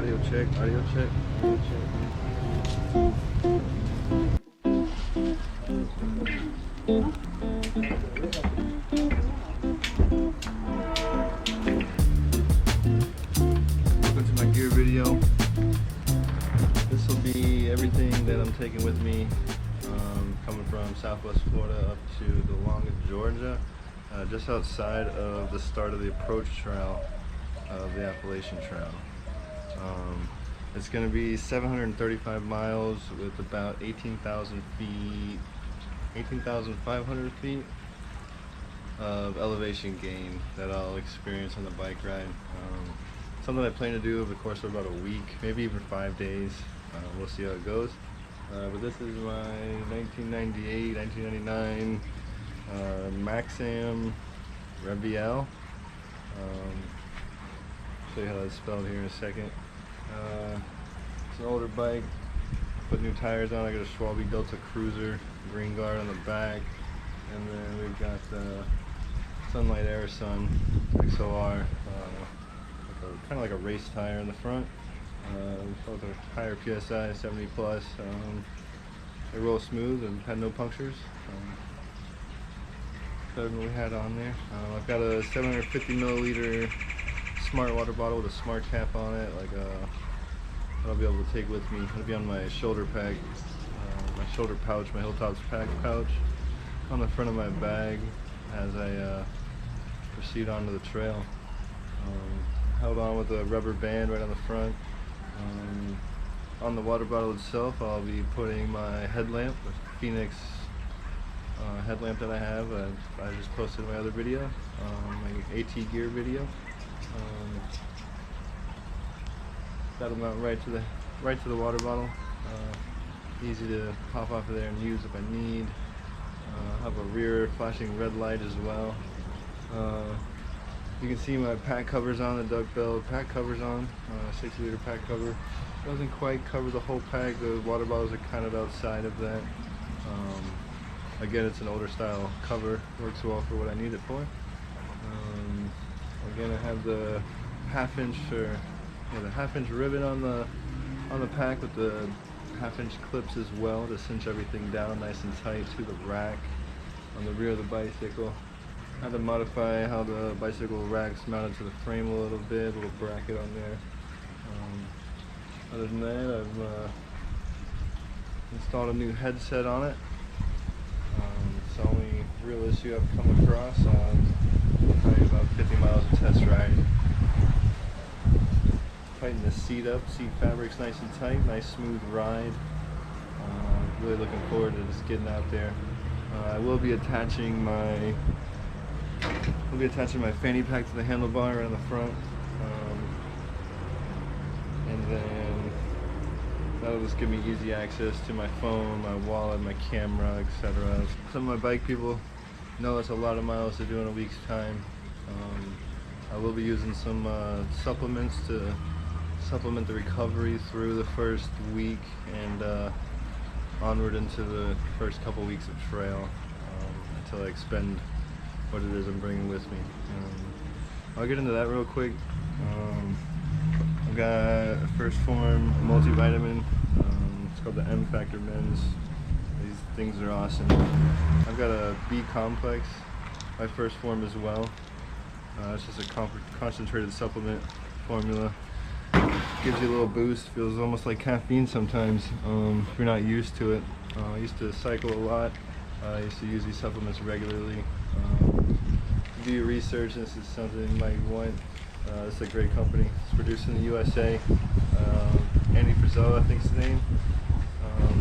Audio check, audio check, audio check. Welcome to my gear video. This will be everything that I'm taking with me, coming from Southwest Florida up to DeLonga, Georgia, just outside of the start of the approach trail of the Appalachian Trail. It's going to be 735 miles with about 18,000 feet, 18,500 feet of elevation gain that I'll experience on the bike ride. Something I plan to do over the course of about a week, maybe even 5 days. We'll see how it goes. But this is my 1998, 1999 Maxam Reviel. Show you how that's spelled here in a second. It's an older bike. Put new tires on. I got a Schwalbe Delta Cruiser, green guard on the back, and then we've got the Sunlight Air Sun XOR, kind of like a race tire in the front. With a higher PSI, 70 plus. They roll smooth and had no punctures. Better than we had on there. I've got a 750 milliliter smart water bottle with a smart cap on it, like that I'll be able to take with me. It'll be on my shoulder pack, my shoulder pouch, my Hilltops pack pouch, on the front of my bag as I proceed onto the trail. Held on with a rubber band right on the front. On the water bottle itself, I'll be putting my headlamp, the Phoenix headlamp that I have. I just posted my other video, my AT gear video. That'll mount right to the water bottle. Easy to pop off of there and use if I need. Have a rear flashing red light as well. You can see my pack covers on, the duck belt pack covers on, 60-liter pack cover. Doesn't quite cover the whole pack. The water bottles are kind of outside of that. Again, it's an older style cover. Works well for what I need it for. Again, I have the half-inch rivet on the pack with the half-inch clips as well to cinch everything down nice and tight to the rack on the rear of the bicycle. I had to modify how the bicycle rack's mounted to the frame a little bit, a little bracket on there. Other than that, I've installed a new headset on it. It's the only real issue I've come across on probably about 50 miles of test ride. Tighten the seat up, seat fabric's nice and tight, nice smooth ride. Really looking forward to just getting out there. I will be attaching my fanny pack to the handlebar right on the front, and then that'll just give me easy access to my phone, my wallet, my camera, etc. Some of my bike people know it's a lot of miles to do in a week's time. I will be using some supplements to supplement the recovery through the first week and onward into the first couple weeks of trail, until I expend what it is I'm bringing with me. I'll get into that real quick. I've got a First Form multivitamin. It's called the M Factor Men's. These things are awesome. I've got a B complex by First Form as well. It's just a concentrated supplement formula. Gives you a little boost. Feels almost like caffeine sometimes if you're not used to it. I used to cycle a lot. I used to use these supplements regularly. Do your research. This is something you might want. This is a great company. It's produced in the USA. Andy Frizzell, I think is his name.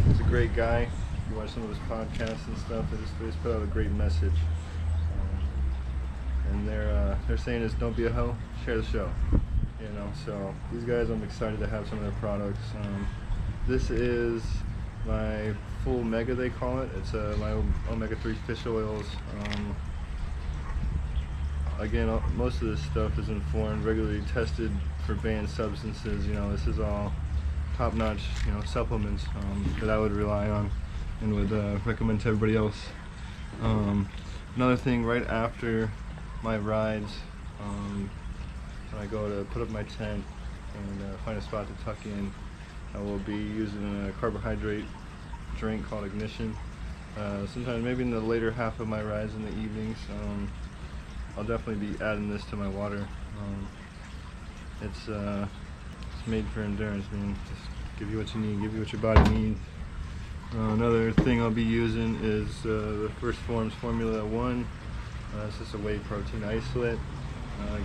He's a great guy. If you watch some of his podcasts and stuff, they just put out a great message. And their saying is, don't be a hoe, share the show. You know, so these guys, I'm excited to have some of their products. This is my full mega, they call it. It's my omega-3 fish oils. Again, most of this stuff is informed, regularly tested for banned substances. You know, this is all top-notch, you know, supplements that I would rely on and would recommend to everybody else. Another thing, right after my rides, when I go to put up my tent, and find a spot to tuck in. I will be using a carbohydrate drink called Ignition. Sometimes maybe in the later half of my rides in the evenings, I'll definitely be adding this to my water. It's made for endurance, man. Just give you what you need, give you what your body needs. Another thing I'll be using is the First Form's Formula 1. It's just a whey protein isolate.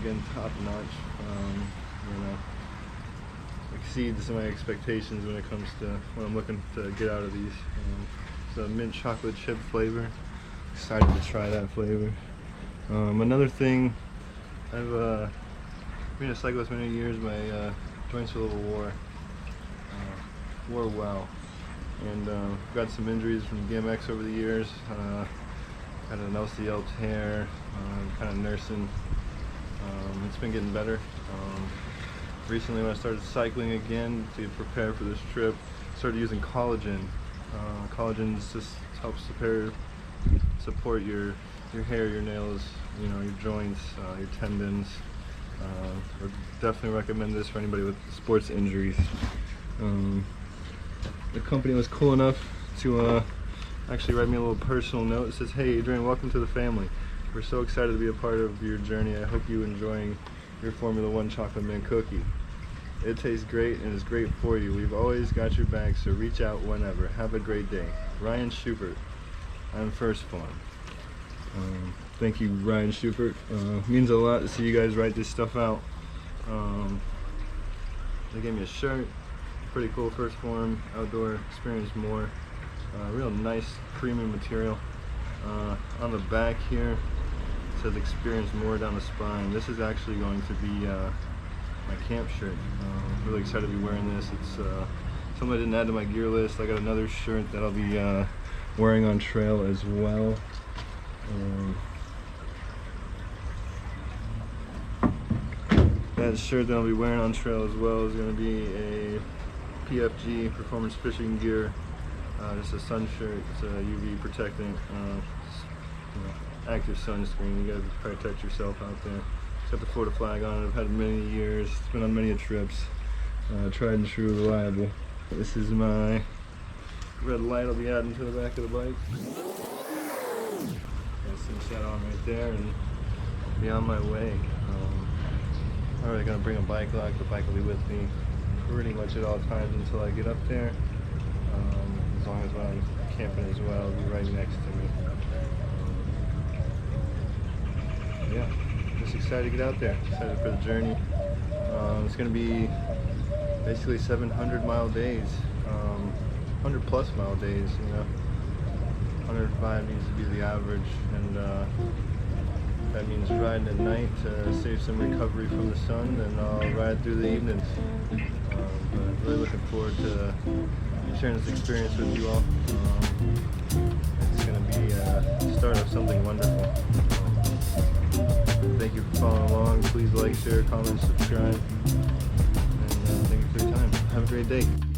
Again, top notch. You know, exceeds my expectations when it comes to what I'm looking to get out of these. It's a mint chocolate chip flavor. Excited to try that flavor. Another thing, I've been a cyclist many years. My joints a little wore well, and got some injuries from BMX over the years. Had an LCL tear, kind of nursing. It's been getting better. Recently, when I started cycling again to prepare for this trip, started using collagen. Collagen just helps support your hair, your nails, you know, your joints, your tendons. Would definitely recommend this for anybody with sports injuries. The company was cool enough to actually write me a little personal note. It says, "Hey Adrian, welcome to the family. We're so excited to be a part of your journey. I hope you're enjoying your Formula 1 chocolate mint cookie. It tastes great and is great for you. We've always got your back, so reach out whenever. Have a great day. Ryan Schubert on First Form." Thank you, Ryan Schubert. Means a lot to see you guys write this stuff out. They gave me a shirt. Pretty cool. First Form Outdoor Experience More. Real nice premium material. On the back here it says Experience More down the spine. This is actually going to be my camp shirt. Really excited to be wearing this. It's something I didn't add to my gear list. I got another shirt that I'll be wearing on trail as well. That shirt that I'll be wearing on trail as well is going to be a PFG Performance Fishing Gear. Just a sun shirt. It's a UV protecting, you know, active sunscreen. You gotta protect yourself out there. It's got the Florida flag on it. I've had it many years. It's been on many trips. Tried and true, reliable. This is my red light I'll be adding to the back of the bike. Got some set on right there and be on my way. I'm already gonna bring a bike lock. The bike will be with me pretty much at all times until I get up there. As long as when I'm camping as well, it'll be right next to me. Yeah, just excited to get out there. Excited for the journey. It's going to be basically 700-mile days, 100+ mile days. You know, 105 needs to be the average, and that means riding at night to save some recovery from the sun. Then I'll ride through the evenings. But really looking forward to sharing this experience with you all. It's going to be the start of something wonderful. Thank you for following along. Please like, share, comment, subscribe. And thank you for your time. Have a great day.